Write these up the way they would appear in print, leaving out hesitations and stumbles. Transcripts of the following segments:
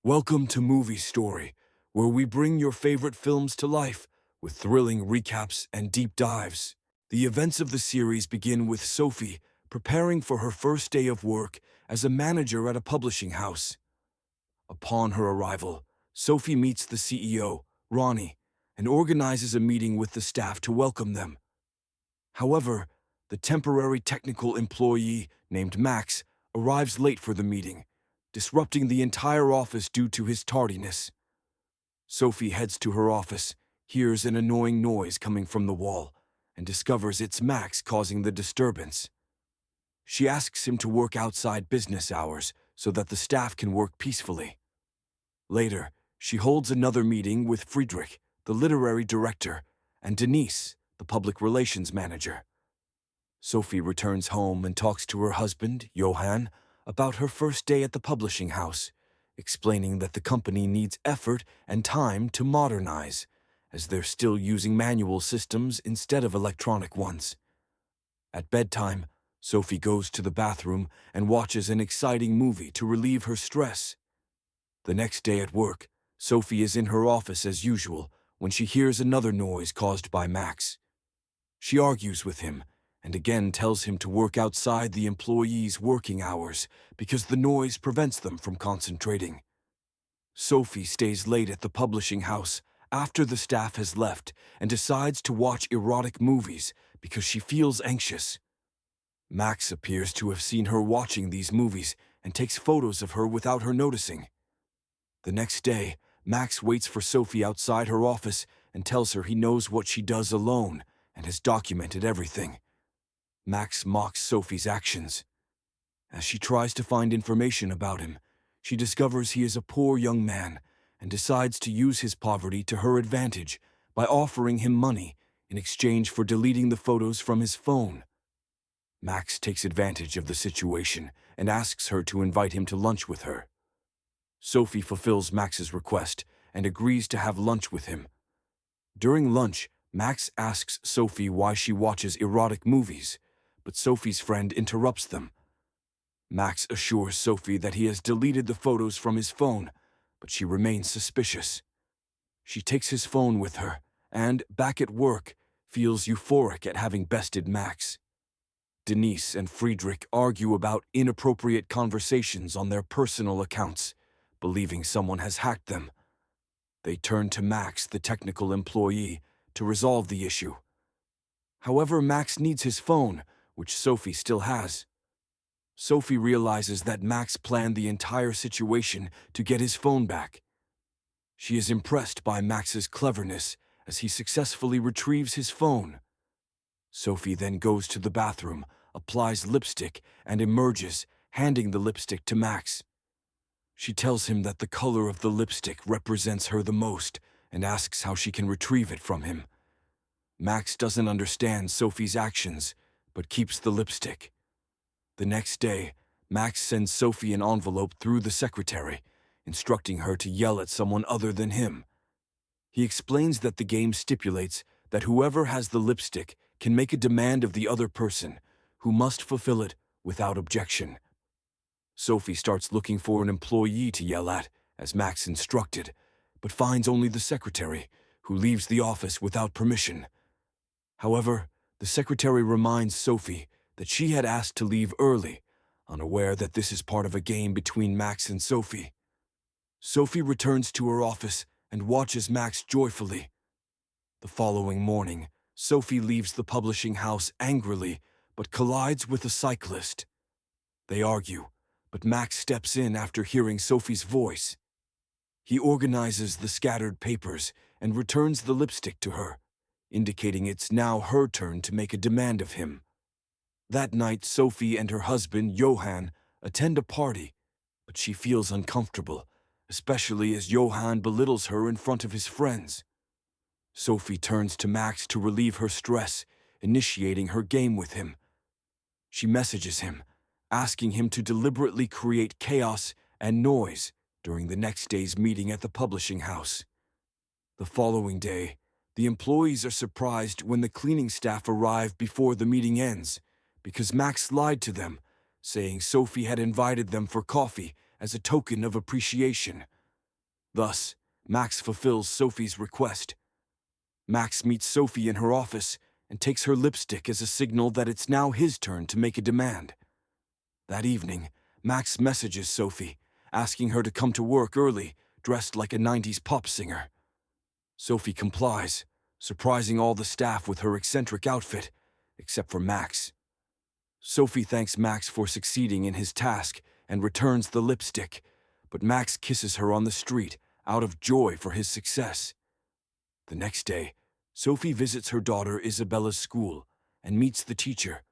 Welcome to Movie Story, where we bring your favorite films to life with thrilling recaps and deep dives. The events of the series begin with Sophie preparing for her first day of work as a manager at a publishing house. Upon her arrival, Sophie meets the CEO, Ronnie, and organizes a meeting with the staff to welcome them. However, the temporary technical employee named Max arrives late for the meeting, disrupting the entire office due to his tardiness. Sophie heads to her office, hears an annoying noise coming from the wall, and discovers it's Max causing the disturbance. She asks him to work outside business hours so that the staff can work peacefully. Later, she holds another meeting with Friedrich, the literary director, and Denise, the public relations manager. Sophie returns home and talks to her husband, Johann, about her first day at the publishing house, explaining that the company needs effort and time to modernize, as they're still using manual systems instead of electronic ones. At bedtime, Sophie goes to the bathroom and watches an exciting movie to relieve her stress. The next day at work, Sophie is in her office as usual when she hears another noise caused by Max. She argues with him and again tells him to work outside the employees' working hours because the noise prevents them from concentrating. Sophie stays late at the publishing house after the staff has left and decides to watch erotic movies because she feels anxious. Max appears to have seen her watching these movies and takes photos of her without her noticing. The next day, Max waits for Sophie outside her office and tells her he knows what she does alone and has documented everything. Max mocks Sophie's actions. As she tries to find information about him, she discovers he is a poor young man and decides to use his poverty to her advantage by offering him money in exchange for deleting the photos from his phone. Max takes advantage of the situation and asks her to invite him to lunch with her. Sophie fulfills Max's request and agrees to have lunch with him. During lunch, Max asks Sophie why she watches erotic movies, but Sophie's friend interrupts them. Max assures Sophie that he has deleted the photos from his phone, but she remains suspicious. She takes his phone with her and, back at work, feels euphoric at having bested Max. Denise and Friedrich argue about inappropriate conversations on their personal accounts, believing someone has hacked them. They turn to Max, the technical employee, to resolve the issue. However, Max needs his phone, which Sophie still has. Sophie realizes that Max planned the entire situation to get his phone back. She is impressed by Max's cleverness as he successfully retrieves his phone. Sophie then goes to the bathroom, applies lipstick, and emerges, handing the lipstick to Max. She tells him that the color of the lipstick represents her the most and asks how she can retrieve it from him. Max doesn't understand Sophie's actions, but keeps the lipstick. The next day, Max sends Sophie an envelope through the secretary, instructing her to yell at someone other than him. He explains that the game stipulates that whoever has the lipstick can make a demand of the other person, who must fulfill it without objection. Sophie starts looking for an employee to yell at, as Max instructed, but finds only the secretary, who leaves the office without permission. However, the secretary reminds Sophie that she had asked to leave early, unaware that this is part of a game between Max and Sophie. Sophie returns to her office and watches Max joyfully. The following morning, Sophie leaves the publishing house angrily, but collides with a cyclist. They argue, but Max steps in after hearing Sophie's voice. He organizes the scattered papers and returns the lipstick to her, indicating it's now her turn to make a demand of him. That night, Sophie and her husband, Johann, attend a party, but she feels uncomfortable, especially as Johann belittles her in front of his friends. Sophie turns to Max to relieve her stress, initiating her game with him. She messages him, asking him to deliberately create chaos and noise during the next day's meeting at the publishing house. The following day, the employees are surprised when the cleaning staff arrive before the meeting ends, because Max lied to them, saying Sophie had invited them for coffee as a token of appreciation. Thus, Max fulfills Sophie's request. Max meets Sophie in her office and takes her lipstick as a signal that it's now his turn to make a demand. That evening, Max messages Sophie, asking her to come to work early, dressed like a 90s pop singer. Sophie complies, surprising all the staff with her eccentric outfit, except for Max. Sophie thanks Max for succeeding in his task and returns the lipstick, but Max kisses her on the street out of joy for his success. The next day, Sophie visits her daughter Isabella's school and meets the teacher,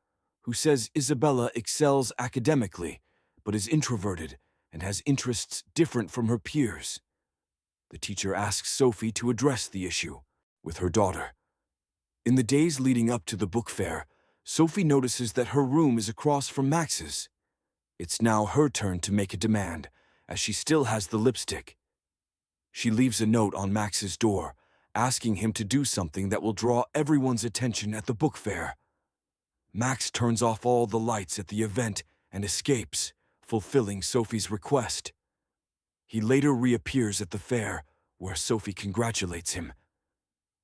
who says Isabella excels academically, but is introverted and has interests different from her peers. The teacher asks Sophie to address the issue with her daughter. In the days leading up to the book fair, Sophie notices that her room is across from Max's. It's now her turn to make a demand, as she still has the lipstick. She leaves a note on Max's door, asking him to do something that will draw everyone's attention at the book fair. Max turns off all the lights at the event and escapes, fulfilling Sophie's request. He later reappears at the fair, where Sophie congratulates him.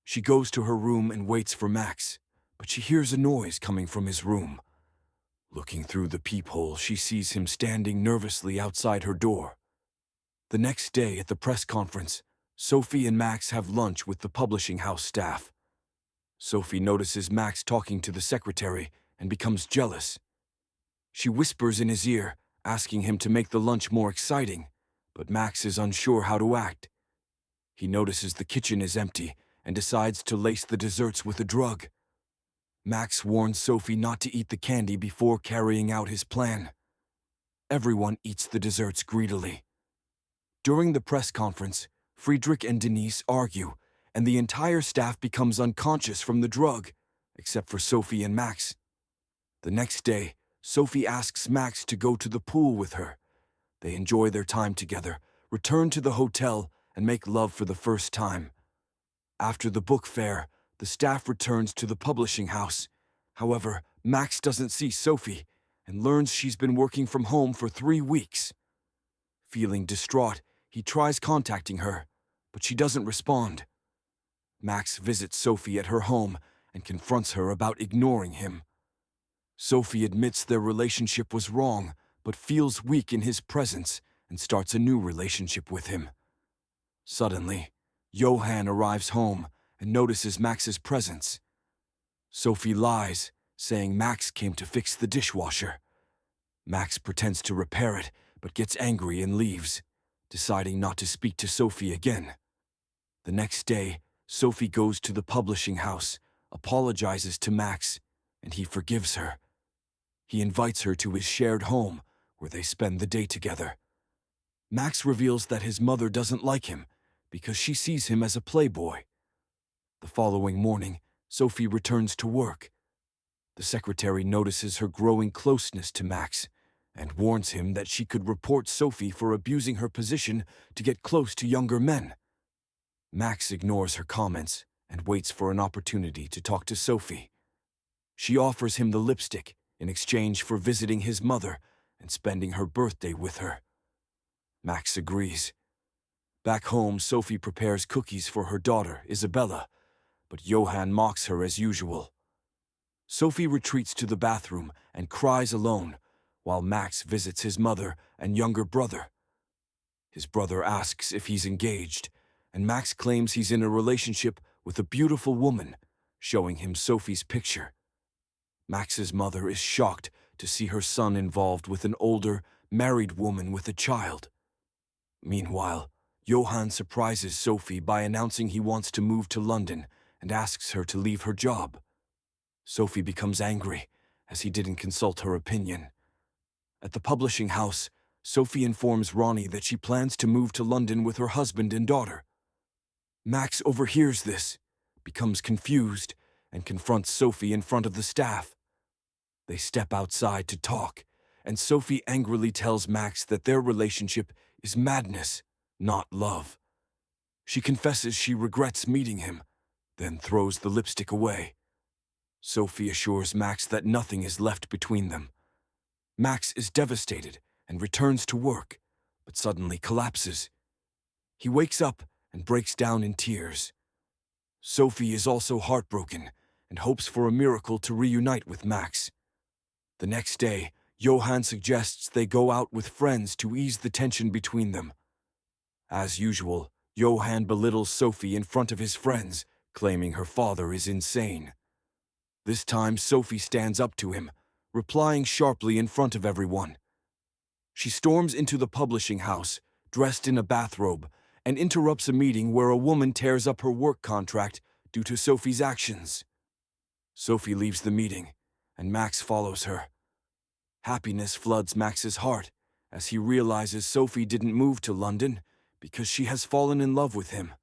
She goes to her room and waits for Max, but she hears a noise coming from his room. Looking through the peephole, she sees him standing nervously outside her door. The next day at the press conference, Sophie and Max have lunch with the publishing house staff. Sophie notices Max talking to the secretary and becomes jealous. She whispers in his ear, asking him to make the lunch more exciting, but Max is unsure how to act. He notices the kitchen is empty and decides to lace the desserts with a drug. Max warns Sophie not to eat the candy before carrying out his plan. Everyone eats the desserts greedily. During the press conference, Friedrich and Denise argue, and the entire staff becomes unconscious from the drug, except for Sophie and Max. The next day, Sophie asks Max to go to the pool with her. They enjoy their time together, return to the hotel, and make love for the first time. After the book fair, the staff returns to the publishing house. However, Max doesn't see Sophie and learns she's been working from home for 3 weeks. Feeling distraught, he tries contacting her, but she doesn't respond. Max visits Sophie at her home and confronts her about ignoring him. Sophie admits their relationship was wrong, but feels weak in his presence and starts a new relationship with him. Suddenly, Johann arrives home and notices Max's presence. Sophie lies, saying Max came to fix the dishwasher. Max pretends to repair it, but gets angry and leaves, deciding not to speak to Sophie again. The next day, Sophie goes to the publishing house, apologizes to Max, and he forgives her. He invites her to his shared home, where they spend the day together. Max reveals that his mother doesn't like him because she sees him as a playboy. The following morning, Sophie returns to work. The secretary notices her growing closeness to Max and warns him that she could report Sophie for abusing her position to get close to younger men. Max ignores her comments and waits for an opportunity to talk to Sophie. She offers him the lipstick in exchange for visiting his mother and spending her birthday with her. Max agrees. Back home, Sophie prepares cookies for her daughter, Isabella, but Johann mocks her as usual. Sophie retreats to the bathroom and cries alone, while Max visits his mother and younger brother. His brother asks if he's engaged, and Max claims he's in a relationship with a beautiful woman, showing him Sophie's picture. Max's mother is shocked to see her son involved with an older, married woman with a child. Meanwhile, Johann surprises Sophie by announcing he wants to move to London and asks her to leave her job. Sophie becomes angry, as he didn't consult her opinion. At the publishing house, Sophie informs Ronnie that she plans to move to London with her husband and daughter. Max overhears this, becomes confused, and confronts Sophie in front of the staff. They step outside to talk, and Sophie angrily tells Max that their relationship is madness, not love. She confesses she regrets meeting him, then throws the lipstick away. Sophie assures Max that nothing is left between them. Max is devastated and returns to work, but suddenly collapses. He wakes up and breaks down in tears. Sophie is also heartbroken and hopes for a miracle to reunite with Max. The next day, Johann suggests they go out with friends to ease the tension between them. As usual, Johann belittles Sophie in front of his friends, claiming her father is insane. This time, Sophie stands up to him, replying sharply in front of everyone. She storms into the publishing house, dressed in a bathrobe, and interrupts a meeting where a woman tears up her work contract due to Sophie's actions. Sophie leaves the meeting, and Max follows her. Happiness floods Max's heart as he realizes Sophie didn't move to London because she has fallen in love with him.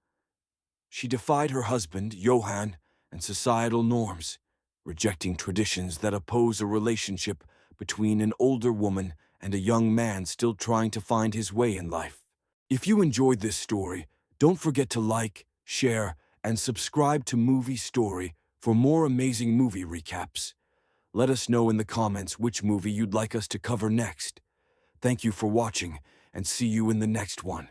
She defied her husband, Johann, and societal norms, rejecting traditions that oppose a relationship between an older woman and a young man still trying to find his way in life. If you enjoyed this story, don't forget to like, share, and subscribe to Movie Story for more amazing movie recaps. Let us know in the comments which movie you'd like us to cover next. Thank you for watching, and see you in the next one.